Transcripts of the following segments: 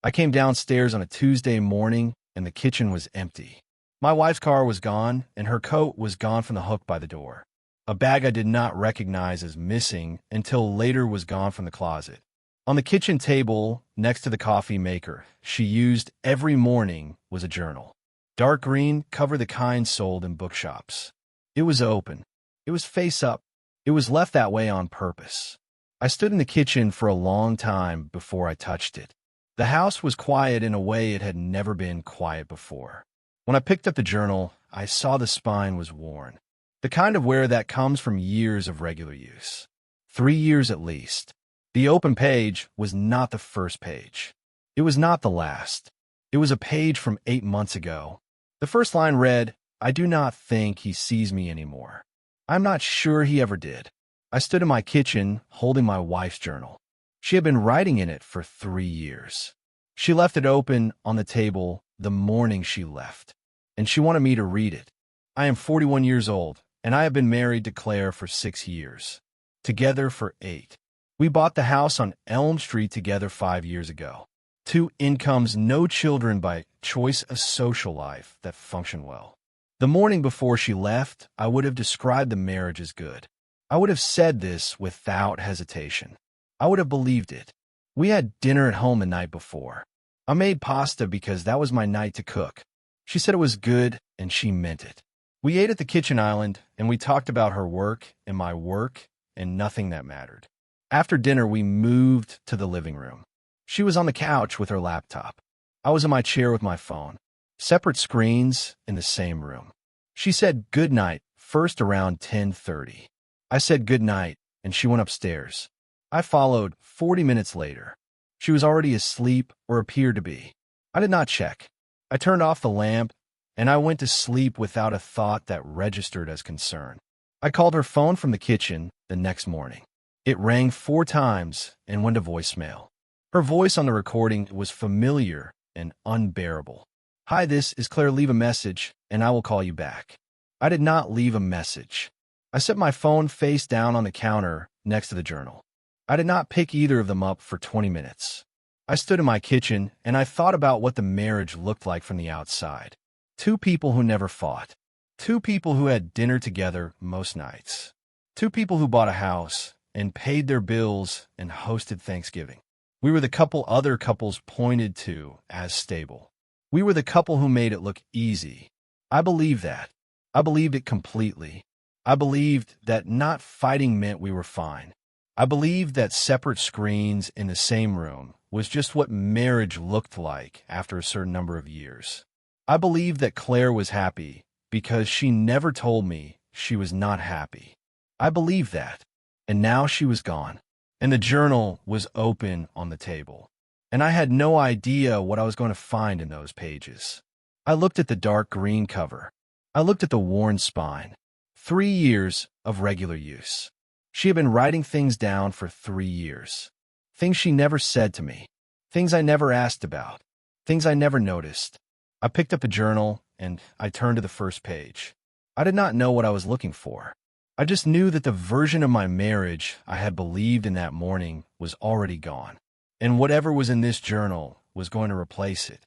I came downstairs on a Tuesday morning, and the kitchen was empty. My wife's car was gone, and her coat was gone from the hook by the door. A bag I did not recognize as missing until later was gone from the closet. On the kitchen table, next to the coffee maker she used every morning, was a journal. Dark green, cover the kind sold in bookshops. It was open. It was face up. It was left that way on purpose. I stood in the kitchen for a long time before I touched it. The house was quiet in a way it had never been quiet before. When I picked up the journal, I saw the spine was worn. The kind of wear that comes from years of regular use. 3 years at least. The open page was not the first page. It was not the last. It was a page from 8 months ago. The first line read, "I do not think he sees me anymore." I'm not sure he ever did. I stood in my kitchen, holding my wife's journal. She had been writing in it for 3 years. She left it open on the table the morning she left, and she wanted me to read it. I am 41 years old, and I have been married to Claire for 6 years. Together for 8. We bought the house on Elm Street together 5 years ago. 2 incomes, no children, by choice, a social life that functioned well. The morning before she left, I would have described the marriage as good. I would have said this without hesitation. I would have believed it. We had dinner at home the night before. I made pasta because that was my night to cook. She said it was good, and she meant it. We ate at the kitchen island, and we talked about her work and my work and nothing that mattered. After dinner, we moved to the living room. She was on the couch with her laptop. I was in my chair with my phone. Separate screens in the same room. She said good night first around 10:30. I said good night, and she went upstairs. I followed 40 minutes later. She was already asleep, or appeared to be. I did not check. I turned off the lamp, and I went to sleep without a thought that registered as concern. I called her phone from the kitchen the next morning. It rang 4 times and went to voicemail. Her voice on the recording was familiar and unbearable. "Hi, this is Claire. Leave a message, and I will call you back." I did not leave a message. I set my phone face down on the counter next to the journal. I did not pick either of them up for 20 minutes. I stood in my kitchen, and I thought about what the marriage looked like from the outside. 2 people who never fought. 2 people who had dinner together most nights. 2 people who bought a house and paid their bills and hosted Thanksgiving. We were the couple other couples pointed to as stable. We were the couple who made it look easy. I believed that. I believed it completely. I believed that not fighting meant we were fine. I believed that separate screens in the same room was just what marriage looked like after a certain number of years. I believed that Claire was happy because she never told me she was not happy. I believed that. And now she was gone. And the journal was open on the table. And I had no idea what I was going to find in those pages. I looked at the dark green cover. I looked at the worn spine. 3 years of regular use. She had been writing things down for 3 years. Things she never said to me. Things I never asked about. Things I never noticed. I picked up the journal, and I turned to the first page. I did not know what I was looking for. I just knew that the version of my marriage I had believed in that morning was already gone, and whatever was in this journal was going to replace it.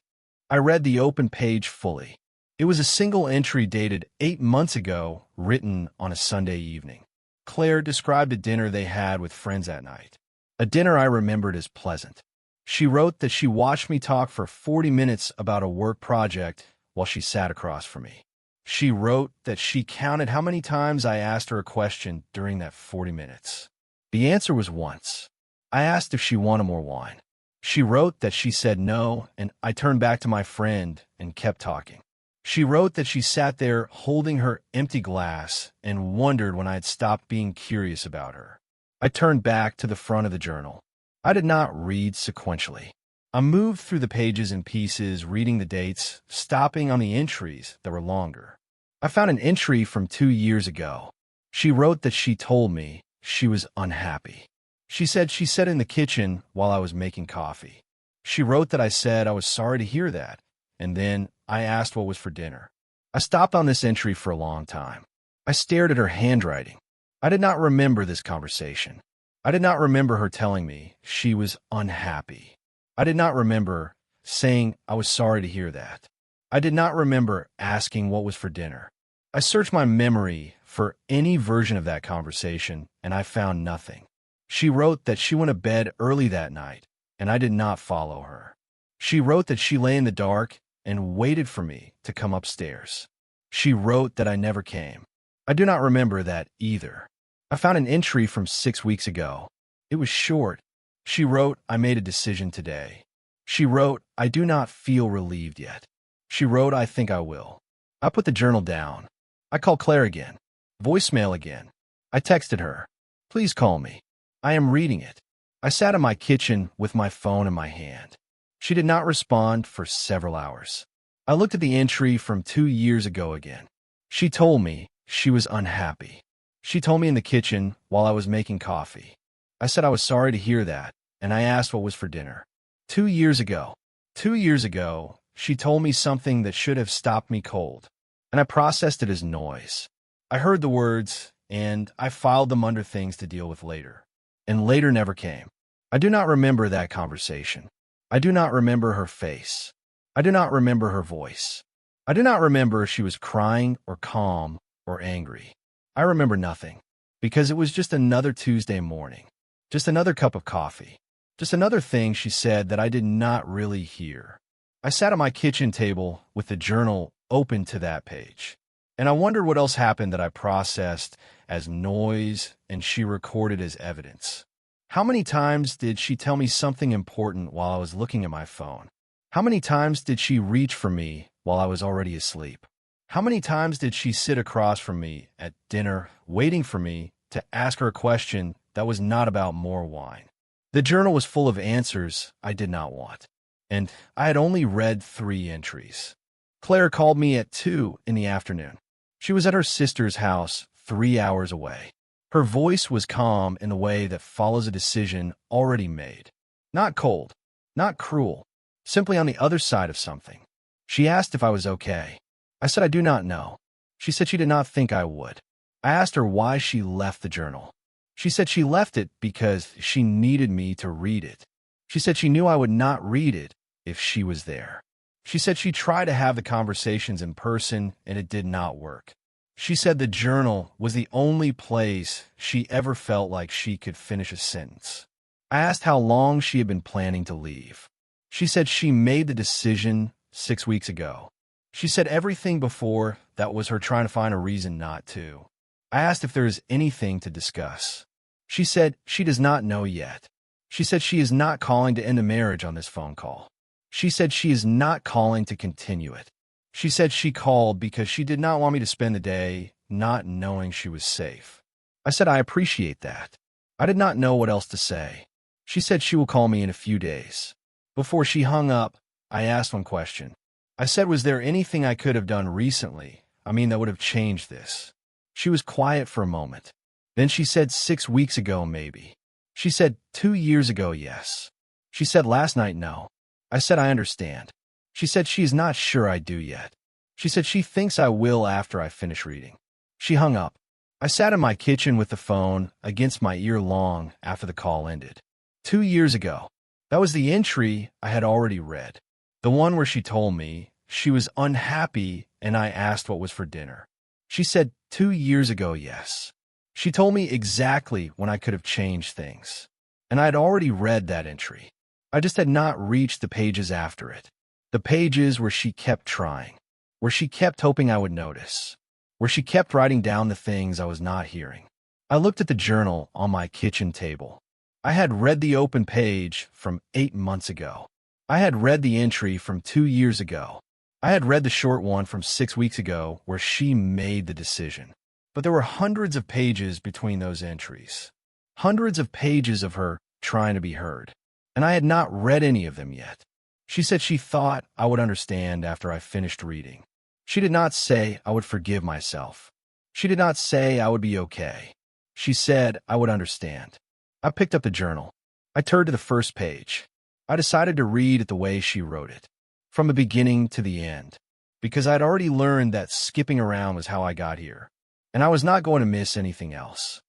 I read the open page fully. It was a single entry dated 8 months ago, written on a Sunday evening. Claire described a dinner they had with friends that night, a dinner I remembered as pleasant. She wrote that she watched me talk for 40 minutes about a work project while she sat across from me. She wrote that she counted how many times I asked her a question during that 40 minutes. The answer was once. I asked if she wanted more wine. She wrote that she said no, and I turned back to my friend and kept talking. She wrote that she sat there holding her empty glass and wondered when I had stopped being curious about her. I turned back to the front of the journal. I did not read sequentially. I moved through the pages in pieces, reading the dates, stopping on the entries that were longer. I found an entry from 2 years ago. She wrote that she told me she was unhappy. She said she sat in the kitchen while I was making coffee. She wrote that I said I was sorry to hear that, and then I asked what was for dinner. I stopped on this entry for a long time. I stared at her handwriting. I did not remember this conversation. I did not remember her telling me she was unhappy. I did not remember saying I was sorry to hear that. I did not remember asking what was for dinner. I searched my memory for any version of that conversation, and I found nothing. She wrote that she went to bed early that night, and I did not follow her. She wrote that she lay in the dark and waited for me to come upstairs. She wrote that I never came. I do not remember that either. I found an entry from 6 weeks ago. It was short. She wrote, I made a decision today. She wrote, I do not feel relieved yet. She wrote, I think I will. I put the journal down. I called Claire again. Voicemail again. I texted her. Please call me. I am reading it. I sat in my kitchen with my phone in my hand. She did not respond for several hours. I looked at the entry from 2 years ago again. She told me she was unhappy. She told me in the kitchen while I was making coffee. I said I was sorry to hear that, and I asked what was for dinner. 2 years ago. 2 years ago, she told me something that should have stopped me cold, and I processed it as noise. I heard the words, and I filed them under things to deal with later. And later never came. I do not remember that conversation. I do not remember her face. I do not remember her voice. I do not remember if she was crying or calm or angry. I remember nothing, because it was just another Tuesday morning, just another cup of coffee, just another thing she said that I did not really hear. I sat at my kitchen table with the journal open to that page, and I wondered what else happened that I processed as noise and she recorded as evidence. How many times did she tell me something important while I was looking at my phone? How many times did she reach for me while I was already asleep? How many times did she sit across from me at dinner, waiting for me to ask her a question that was not about more wine? The journal was full of answers I did not want, and I had only read 3 entries. Claire called me at 2 in the afternoon. She was at her sister's house 3 hours away. Her voice was calm in the way that follows a decision already made. Not cold, not cruel, simply on the other side of something. She asked if I was okay. I said I do not know. She said she did not think I would. I asked her why she left the journal. She said she left it because she needed me to read it. She said she knew I would not read it if she was there. She said she tried to have the conversations in person and it did not work. She said the journal was the only place she ever felt like she could finish a sentence. I asked how long she had been planning to leave. She said she made the decision 6 weeks ago. She said everything before that was her trying to find a reason not to. I asked if there is anything to discuss. She said she does not know yet. She said she is not calling to end a marriage on this phone call. She said she is not calling to continue it. She said she called because she did not want me to spend the day not knowing she was safe. I said I appreciate that. I did not know what else to say. She said she will call me in a few days. Before she hung up, I asked one question. I said, was there anything I could have done recently, that would have changed this? She was quiet for a moment. Then she said 6 weeks ago, maybe. She said 2 years ago, yes. She said last night, no. I said I understand. She said she is not sure I do yet. She said she thinks I will after I finish reading. She hung up. I sat in my kitchen with the phone against my ear long after the call ended. 2 years ago. That was the entry I had already read. The one where she told me she was unhappy and I asked what was for dinner. She said 2 years ago, yes. She told me exactly when I could have changed things. And I had already read that entry. I just had not reached the pages after it. The pages where she kept trying, where she kept hoping I would notice, where she kept writing down the things I was not hearing. I looked at the journal on my kitchen table. I had read the open page from 8 months ago. I had read the entry from 2 years ago. I had read the short one from 6 weeks ago where she made the decision. But there were hundreds of pages between those entries. Hundreds of pages of her trying to be heard. And I had not read any of them yet. She said she thought I would understand after I finished reading. She did not say I would forgive myself. She did not say I would be okay. She said I would understand. I picked up the journal. I turned to the first page. I decided to read it the way she wrote it, from the beginning to the end, because I had already learned that skipping around was how I got here, and I was not going to miss anything else.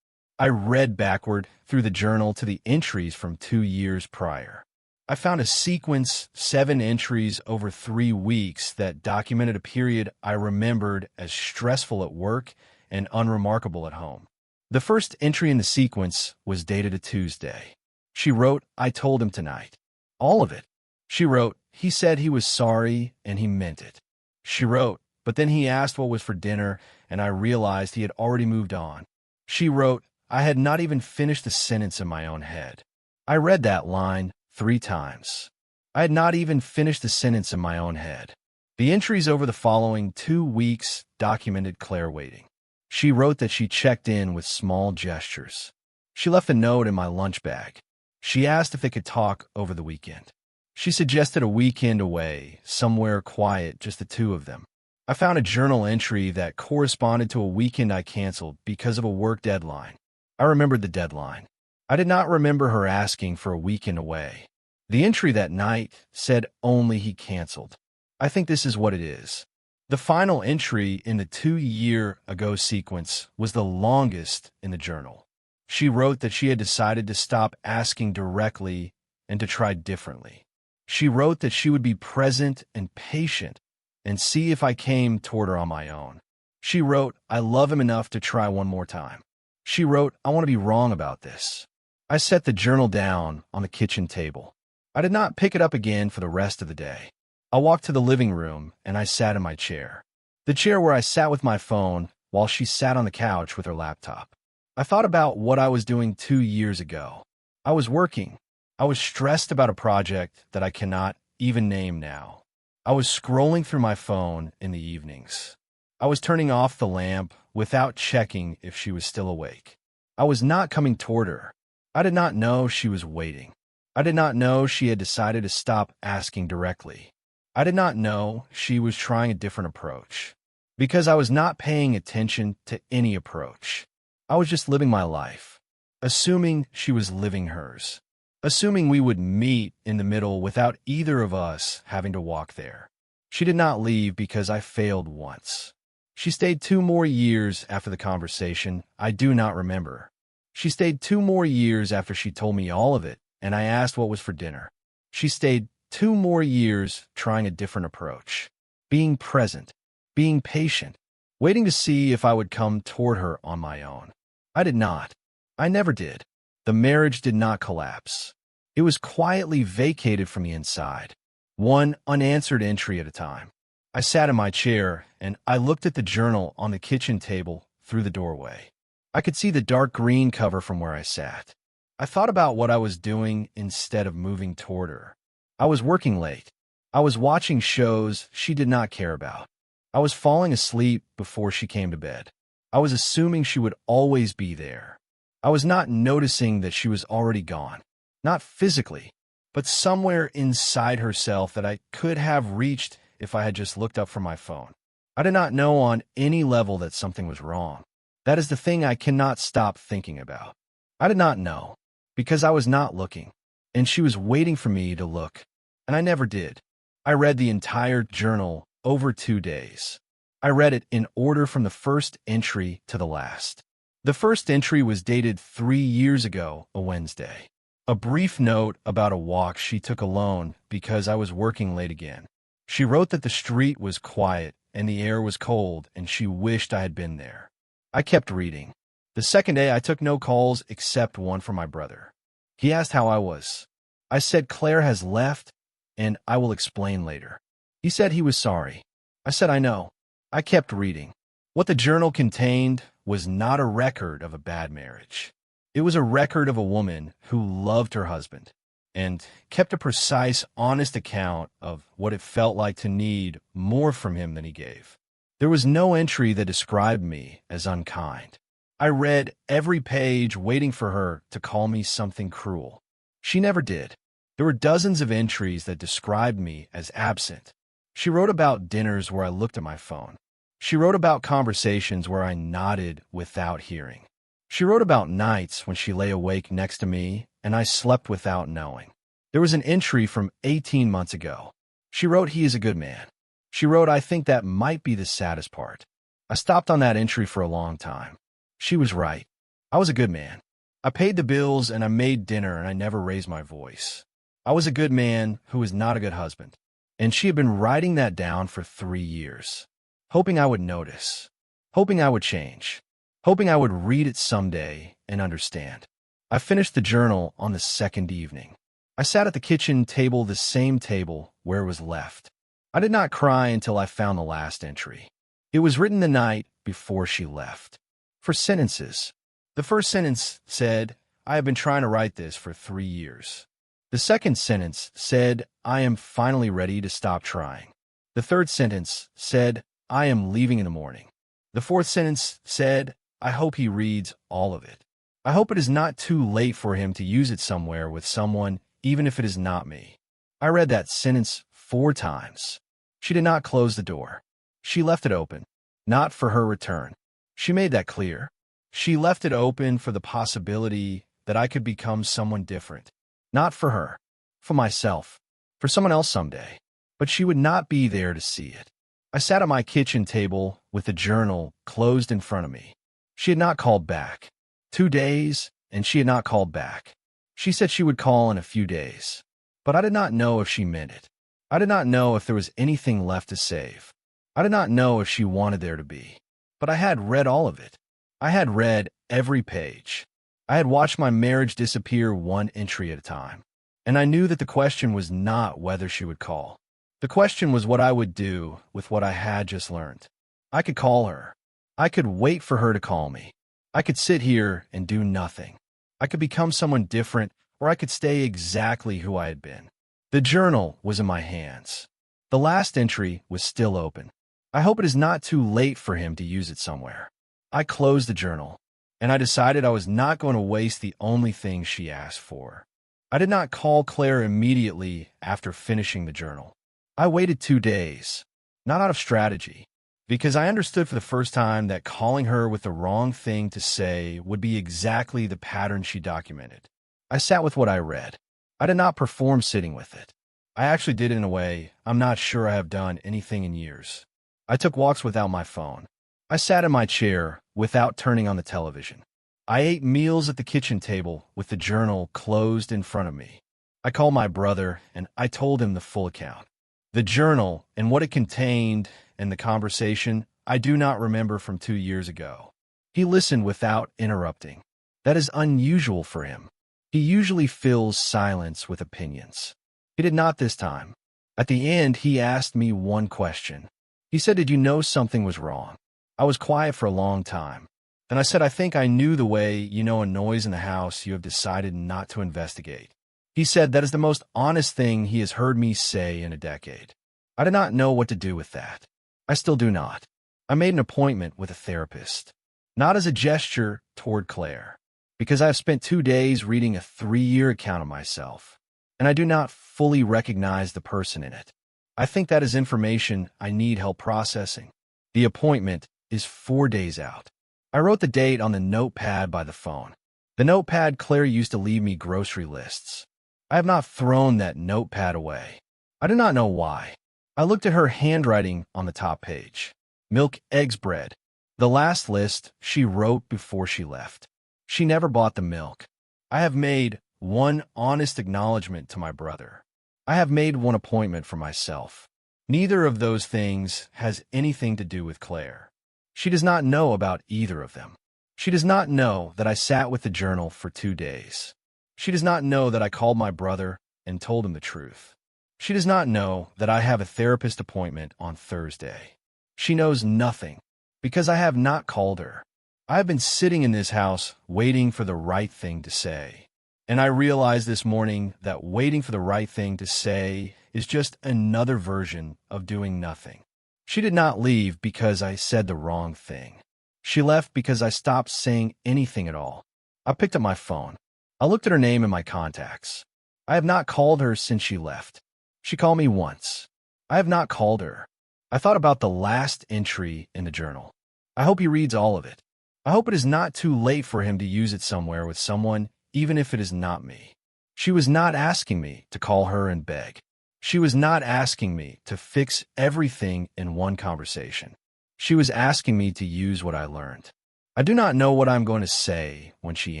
I read backward through the journal to the entries from 2 years prior. I found a sequence, 7 entries over 3 weeks that documented a period I remembered as stressful at work and unremarkable at home. The first entry in the sequence was dated a Tuesday. She wrote, "I told him tonight." All of it. She wrote, "He said he was sorry and he meant it." She wrote, "But then he asked what was for dinner and I realized he had already moved on." She wrote, "I had not even finished the sentence in my own head." I read that line 3 times. I had not even finished the sentence in my own head. The entries over the following 2 weeks documented Claire waiting. She wrote that she checked in with small gestures. She left a note in my lunch bag. She asked if they could talk over the weekend. She suggested a weekend away, somewhere quiet, just the 2 of them. I found a journal entry that corresponded to a weekend I canceled because of a work deadline. I remembered the deadline. I did not remember her asking for a weekend away. The entry that night said only he canceled. I think this is what it is. The final entry in the 2-year-ago sequence was the longest in the journal. She wrote that she had decided to stop asking directly and to try differently. She wrote that she would be present and patient and see if I came toward her on my own. She wrote, "I love him enough to try one more time." She wrote, "I want to be wrong about this." I set the journal down on the kitchen table. I did not pick it up again for the rest of the day. I walked to the living room and I sat in my chair. The chair where I sat with my phone while she sat on the couch with her laptop. I thought about what I was doing 2 years ago. I was working. I was stressed about a project that I cannot even name now. I was scrolling through my phone in the evenings. I was turning off the lamp without checking if she was still awake. I was not coming toward her. I did not know she was waiting. I did not know she had decided to stop asking directly. I did not know she was trying a different approach. Because I was not paying attention to any approach. I was just living my life, assuming she was living hers, assuming we would meet in the middle without either of us having to walk there. She did not leave because I failed once. She stayed 2 more years after the conversation. I do not remember. She stayed 2 more years after she told me all of it, and I asked what was for dinner. She stayed 2 more years trying a different approach, being present, being patient, waiting to see if I would come toward her on my own. I did not. I never did. The marriage did not collapse. It was quietly vacated from the inside, one unanswered entry at a time. I sat in my chair, and I looked at the journal on the kitchen table through the doorway. I could see the dark green cover from where I sat. I thought about what I was doing instead of moving toward her. I was working late. I was watching shows she did not care about. I was falling asleep before she came to bed. I was assuming she would always be there. I was not noticing that she was already gone. Not physically, but somewhere inside herself that I could have reached if I had just looked up from my phone. I did not know on any level that something was wrong. That is the thing I cannot stop thinking about. I did not know, because I was not looking, and she was waiting for me to look, and I never did. I read the entire journal over 2 days. I read it in order from the first entry to the last. The first entry was dated 3 years ago, a Wednesday. A brief note about a walk she took alone because I was working late again. She wrote that the street was quiet and the air was cold and she wished I had been there. I kept reading. The second day I took no calls except one from my brother. He asked how I was. I said Claire has left and I will explain later. He said he was sorry. I said I know. I kept reading. What the journal contained was not a record of a bad marriage. It was a record of a woman who loved her husband and kept a precise, honest account of what it felt like to need more from him than he gave. There was no entry that described me as unkind. I read every page waiting for her to call me something cruel. She never did. There were dozens of entries that described me as absent. She wrote about dinners where I looked at my phone. She wrote about conversations where I nodded without hearing. She wrote about nights when she lay awake next to me and I slept without knowing. There was an entry from 18 months ago. She wrote he is a good man. She wrote I think that might be the saddest part. I stopped on that entry for a long time. She was right. I was a good man. I paid the bills and I made dinner and I never raised my voice. I was a good man who was not a good husband. And she had been writing that down for 3 years, hoping I would notice, hoping I would change, hoping I would read it someday and understand. I finished the journal on the second evening. I sat at the kitchen table, the same table where it was left. I did not cry until I found the last entry. It was written the night before she left. For sentences. The first sentence said, I have been trying to write this for 3 years. The second sentence said, I am finally ready to stop trying. The third sentence said, I am leaving in the morning. The fourth sentence said, I hope he reads all of it. I hope it is not too late for him to use it somewhere with someone, even if it is not me. I read that sentence 4 times. She did not close the door. She left it open, not for her return. She made that clear. She left it open for the possibility that I could become someone different. Not for her, for myself, for someone else someday. But she would not be there to see it. I sat at my kitchen table with the journal closed in front of me. She had not called back. 2 days, and she had not called back. She said she would call in a few days. But I did not know if she meant it. I did not know if there was anything left to save. I did not know if she wanted there to be. But I had read all of it. I had read every page. I had watched my marriage disappear 1 entry at a time. And I knew that the question was not whether she would call. The question was what I would do with what I had just learned. I could call her. I could wait for her to call me. I could sit here and do nothing. I could become someone different, or I could stay exactly who I had been. The journal was in my hands. The last entry was still open. I hope it is not too late for him to use it somewhere. I closed the journal, and I decided I was not going to waste the only thing she asked for. I did not call Claire immediately after finishing the journal. I waited 2 days, not out of strategy, because I understood for the first time that calling her with the wrong thing to say would be exactly the pattern she documented. I sat with what I read. I did not perform sitting with it. I actually did it in a way I'm not sure I have done anything in years. I took walks without my phone. I sat in my chair without turning on the television. I ate meals at the kitchen table with the journal closed in front of me. I called my brother and I told him the full account. The journal and what it contained and the conversation I do not remember from 2 years ago. He listened without interrupting. That is unusual for him. He usually fills silence with opinions. He did not this time. At the end, he asked me one question. He said, "Did you know something was wrong?" I was quiet for a long time. Then I said, "I think I knew the way you know a noise in the house you have decided not to investigate." He said that is the most honest thing he has heard me say in a decade. I did not know what to do with that. I still do not. I made an appointment with a therapist, not as a gesture toward Claire, because I have spent 2 days reading a 3-year account of myself, and I do not fully recognize the person in it. I think that is information I need help processing. The appointment is 4 days out. I wrote the date on the notepad by the phone. The notepad Claire used to leave me grocery lists. I have not thrown that notepad away. I do not know why. I looked at her handwriting on the top page. Milk, eggs, bread. The last list she wrote before she left. She never bought the milk. I have made one honest acknowledgement to my brother. I have made one appointment for myself. Neither of those things has anything to do with Claire. She does not know about either of them. She does not know that I sat with the journal for 2 days. She does not know that I called my brother and told him the truth. She does not know that I have a therapist appointment on Thursday. She knows nothing because I have not called her. I have been sitting in this house waiting for the right thing to say. And I realized this morning that waiting for the right thing to say is just another version of doing nothing. She did not leave because I said the wrong thing. She left because I stopped saying anything at all. I picked up my phone. I looked at her name in my contacts. I have not called her since she left. She called me once. I have not called her. I thought about the last entry in the journal. I hope he reads all of it. I hope it is not too late for him to use it somewhere with someone, even if it is not me. She was not asking me to call her and beg. She was not asking me to fix everything in one conversation. She was asking me to use what I learned. I do not know what I'm going to say when she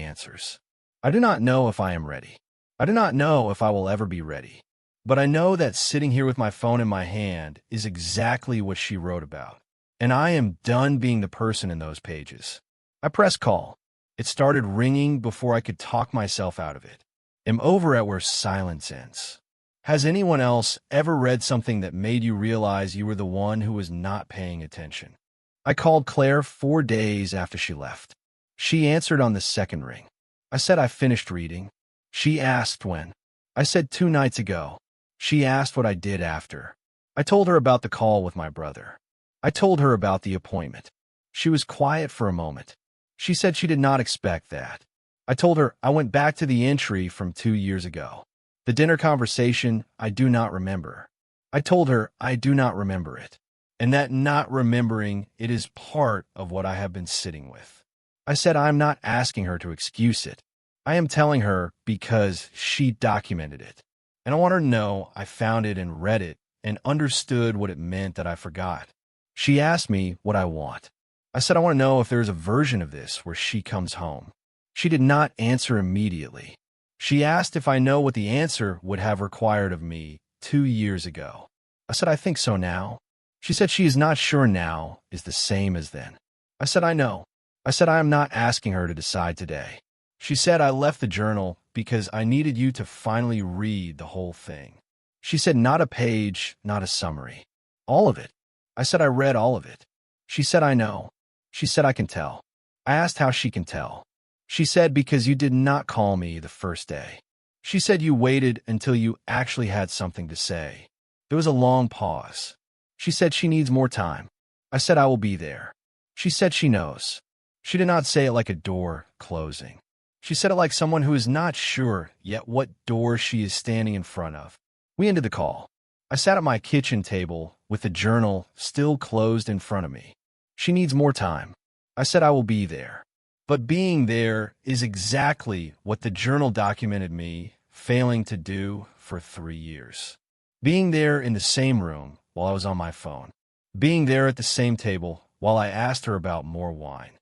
answers. I do not know if I am ready. I do not know if I will ever be ready, but I know that sitting here with my phone in my hand is exactly what she wrote about, and I am done being the person in those pages. I press call. It started ringing before I could talk myself out of it. I'm over at where silence ends. Has anyone else ever read something that made you realize you were the one who was not paying attention? I called Claire 4 days after she left. She answered on the second ring. I said I finished reading. She asked when. I said 2 nights ago. She asked what I did after. I told her about the call with my brother. I told her about the appointment. She was quiet for a moment. She said she did not expect that. I told her I went back to the entry from 2 years ago. The dinner conversation, I do not remember. I told her I do not remember it, and that not remembering it is part of what I have been sitting with. I said I am not asking her to excuse it. I am telling her because she documented it, and I want her to know I found it and read it and understood what it meant that I forgot. She asked me what I want. I said I want to know if there's a version of this where she comes home. She did not answer immediately. She asked if I know what the answer would have required of me 2 years ago. I said I think so now. She said she is not sure now is the same as then. I said I know. I said I am not asking her to decide today. She said I left the journal because I needed you to finally read the whole thing. She said not a page, not a summary. All of it. I said I read all of it. She said I know. She said I can tell. I asked how she can tell. She said because you did not call me the first day. She said you waited until you actually had something to say. There was a long pause. She said she needs more time. I said I will be there. She said she knows. She did not say it like a door closing. She said it like someone who is not sure yet what door she is standing in front of. We ended the call. I sat at my kitchen table with the journal still closed in front of me. She needs more time. I said I will be there. But being there is exactly what the journal documented me failing to do for 3 years. Being there in the same room while I was on my phone. Being there at the same table while I asked her about more wine.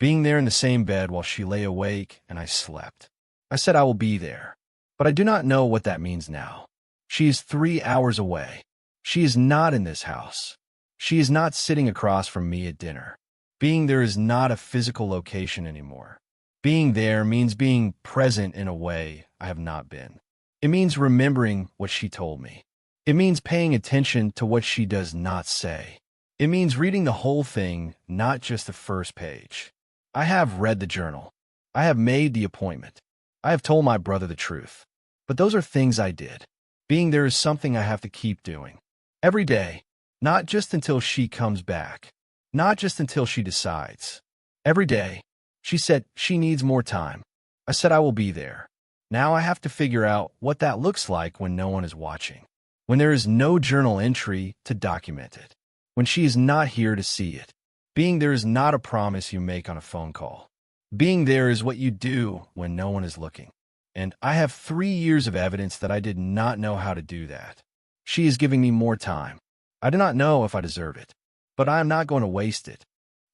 Being there in the same bed while she lay awake and I slept. I said I will be there. But I do not know what that means now. She is 3 hours away. She is not in this house. She is not sitting across from me at dinner. Being there is not a physical location anymore. Being there means being present in a way I have not been. It means remembering what she told me. It means paying attention to what she does not say. It means reading the whole thing, not just the first page. I have read the journal. I have made the appointment. I have told my brother the truth. But those are things I did. Being there is something I have to keep doing. Every day, not just until she comes back. Not just until she decides. Every day. She said she needs more time. I said I will be there. Now I have to figure out what that looks like when no one is watching. When there is no journal entry to document it. When she is not here to see it. Being there is not a promise you make on a phone call. Being there is what you do when no one is looking. And I have 3 years of evidence that I did not know how to do that. She is giving me more time. I do not know if I deserve it. But I am not going to waste it.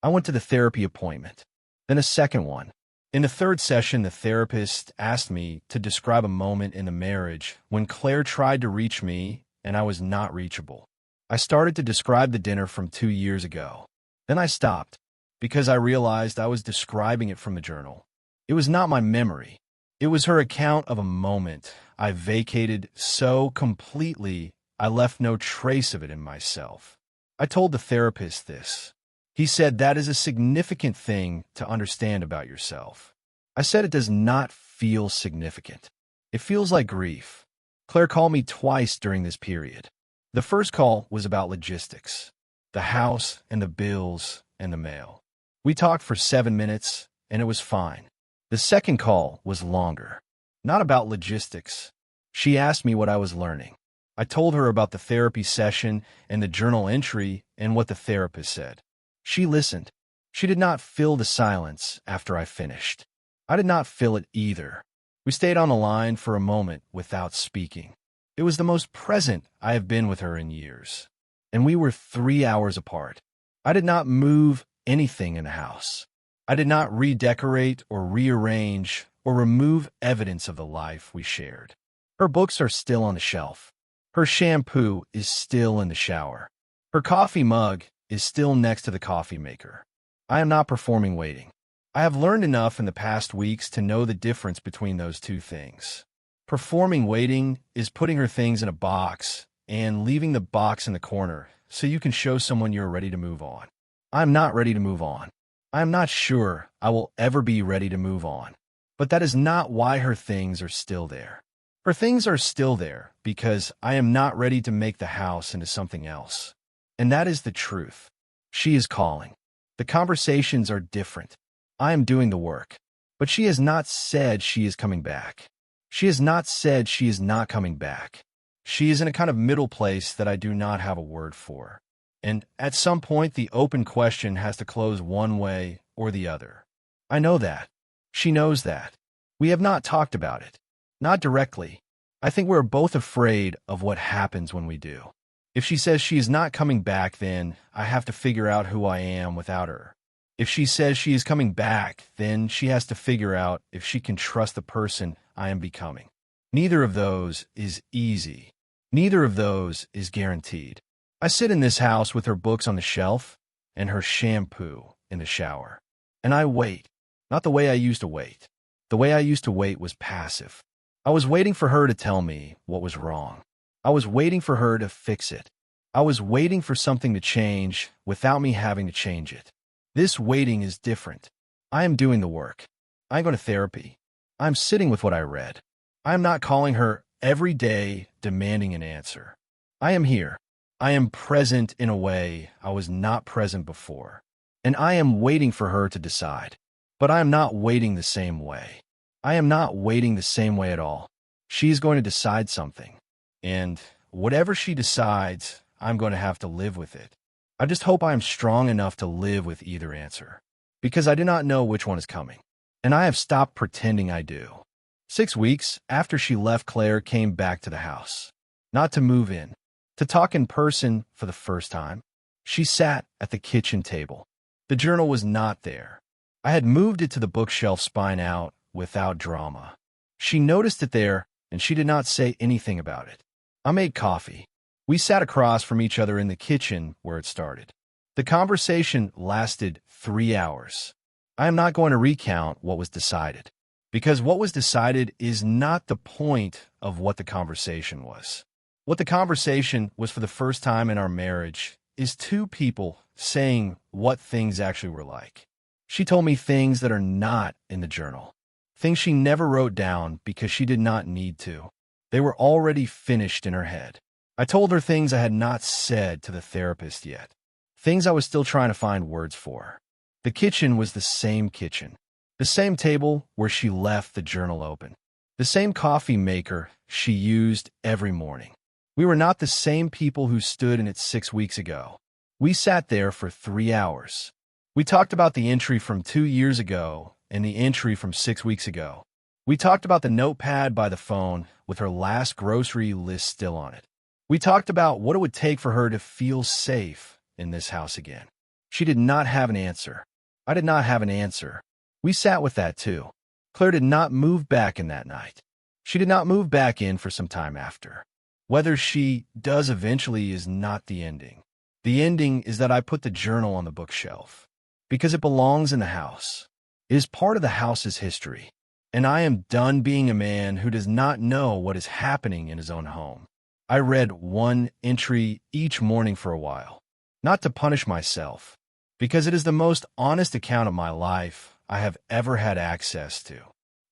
I went to the therapy appointment, then a second one. In the third session, the therapist asked me to describe a moment in the marriage when Claire tried to reach me and I was not reachable. I started to describe the dinner from 2 years ago. Then I stopped because I realized I was describing it from the journal. It was not my memory. It was her account of a moment I vacated so completely I left no trace of it in myself. I told the therapist this. He said that is a significant thing to understand about yourself. I said it does not feel significant. It feels like grief. Claire called me twice during this period. The first call was about logistics, the house and the bills and the mail. We talked for 7 minutes and it was fine. The second call was longer, not about logistics. She asked me what I was learning. I told her about the therapy session and the journal entry and what the therapist said. She listened. She did not fill the silence after I finished. I did not fill it either. We stayed on the line for a moment without speaking. It was the most present I have been with her in years. And we were 3 hours apart. I did not move anything in the house. I did not redecorate or rearrange or remove evidence of the life we shared. Her books are still on the shelf. Her shampoo is still in the shower. Her coffee mug is still next to the coffee maker. I am not performing waiting. I have learned enough in the past weeks to know the difference between those two things. Performing waiting is putting her things in a box and leaving the box in the corner so you can show someone you're ready to move on. I'm not ready to move on. I am not sure I will ever be ready to move on. But that is not why her things are still there. Her things are still there because I am not ready to make the house into something else. And that is the truth. She is calling. The conversations are different. I am doing the work. But she has not said she is coming back. She has not said she is not coming back. She is in a kind of middle place that I do not have a word for. And at some point, the open question has to close one way or the other. I know that. She knows that. We have not talked about it. Not directly. I think we're both afraid of what happens when we do. If she says she is not coming back, then I have to figure out who I am without her. If she says she is coming back, then she has to figure out if she can trust the person I am becoming. Neither of those is easy. Neither of those is guaranteed. I sit in this house with her books on the shelf and her shampoo in the shower. And I wait. Not the way I used to wait. The way I used to wait was passive. I was waiting for her to tell me what was wrong. I was waiting for her to fix it. I was waiting for something to change without me having to change it. This waiting is different. I am doing the work. I'm going to therapy. I'm sitting with what I read. I am not calling her every day demanding an answer. I am here. I am present in a way I was not present before. And I am waiting for her to decide. But I am not waiting the same way. I am not waiting the same way at all. She is going to decide something. And whatever she decides, I'm going to have to live with it. I just hope I am strong enough to live with either answer. Because I do not know which one is coming. And I have stopped pretending I do. 6 weeks after she left, Claire came back to the house. Not to move in. To talk in person for the first time. She sat at the kitchen table. The journal was not there. I had moved it to the bookshelf spine out without drama. She noticed it there, and she did not say anything about it. I made coffee. We sat across from each other in the kitchen where it started. The conversation lasted 3 hours. I am not going to recount what was decided, because what was decided is not the point of what the conversation was. What the conversation was for the first time in our marriage is two people saying what things actually were like. She told me things that are not in the journal, things she never wrote down because she did not need to. They were already finished in her head. I told her things I had not said to the therapist yet, things I was still trying to find words for. The kitchen was the same kitchen, the same table where she left the journal open, the same coffee maker she used every morning. We were not the same people who stood in it 6 weeks ago. We sat there for 3 hours. We talked about the entry from 2 years ago and the entry from 6 weeks ago. We talked about the notepad by the phone with her last grocery list still on it. We talked about what it would take for her to feel safe in this house again. She did not have an answer. I did not have an answer. We sat with that too. Claire did not move back in that night. She did not move back in for some time after. Whether she does eventually is not the ending. The ending is that I put the journal on the bookshelf because it belongs in the house. It is part of the house's history. And I am done being a man who does not know what is happening in his own home. I read one entry each morning for a while, not to punish myself, because it is the most honest account of my life I have ever had access to,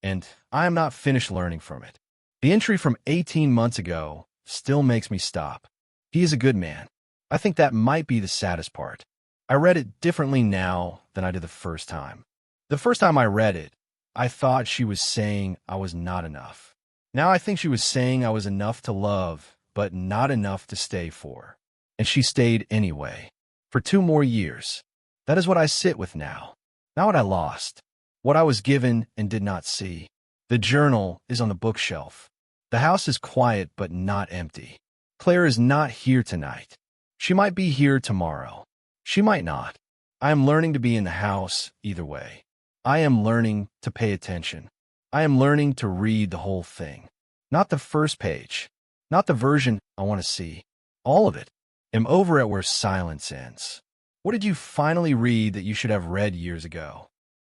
and I am not finished learning from it. The entry from 18 months ago still makes me stop. He is a good man. I think that might be the saddest part. I read it differently now than I did the first time. The first time I read it, I thought she was saying I was not enough. Now I think she was saying I was enough to love, but not enough to stay for. And she stayed anyway. For 2 more years. That is what I sit with now. Not what I lost. What I was given and did not see. The journal is on the bookshelf. The house is quiet but not empty. Claire is not here tonight. She might be here tomorrow. She might not. I am learning to be in the house either way. I am learning to pay attention. I am learning to read the whole thing. Not the first page. Not the version I want to see. All of it. I'm over at where silence ends. What did you finally read that you should have read years ago?